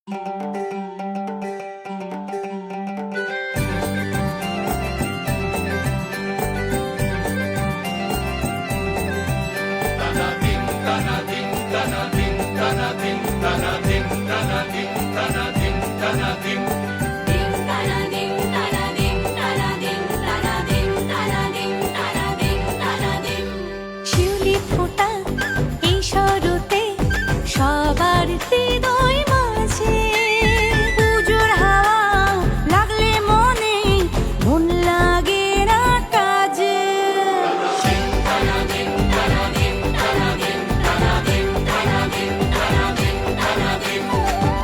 শিউলি ফোঁটা এই শরতে সবার হৃদয় মাঝে, পুজোর হাওয়া লাগলে মনে মন লাগে না কাজে।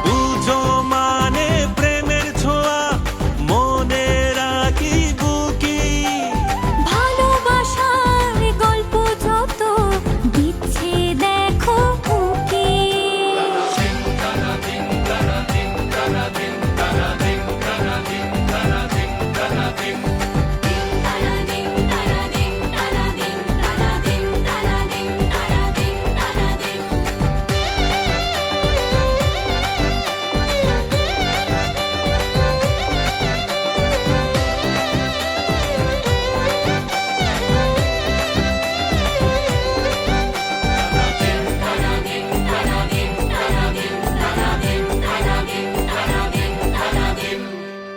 পুজো মানে প্রেমের ছোঁয়া, মনে রাখি বুকি। ভালোবাসার গল্প যত দিচ্ছে দেখো উকি।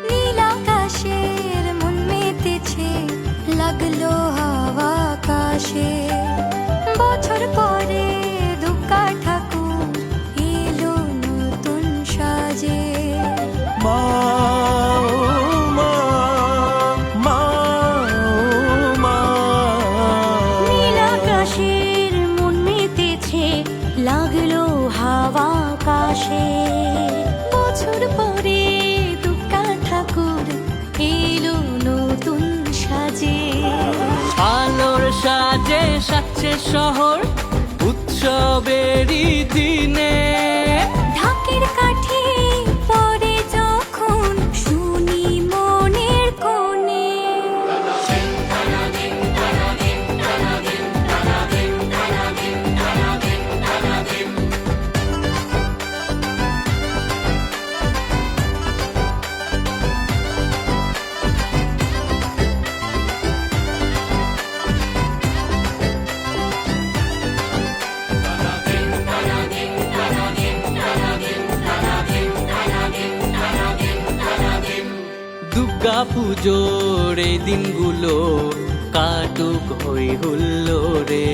নীল আকাশের মন মেতেছে, লাগলো হাওয়া আকাশে। বছর পরে দুর্গা ঠাকুর এলো নতুন সাজে। মা ও মা, মা ও মা। নীল আকাশের মন মেতেছে, লাগলো হাওয়া আকাশে। বছর পরে দুর্গা ঠাকুর এলো নতুন সাজে। আলোর সাজে সাজছে শহর উৎসবেরই দিনে। ঢাকের কাঠি পরে যখন শুনি মনের কোণে। দুর্গা পুজোর এই দিনগুলো কাটুক হই হুল্লোড়ে।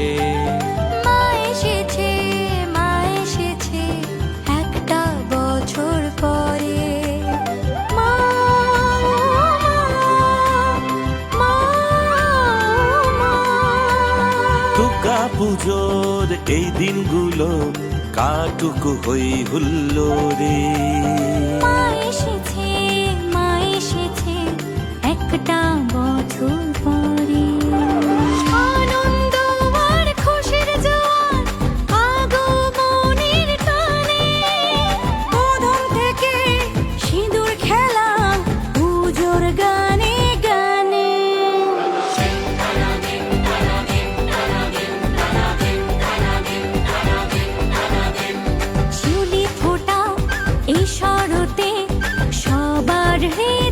মা এসেছে, মা এসেছে একটা বছর পরে। মা, মা, মা। দুর্গা পুজোর এই দিনগুলো কাটুক হই হুল্লোড়ে। মা এসেছে, মা এসেছে একটা বছর পরে। আনন্দ আর খুশির জোয়ার আগমনের টানে। প্রথম থেকে সিঁদুর খেলা পুজোর গানে গানে। শিউলি ফোঁটা এই শরতে সবার হৃদয়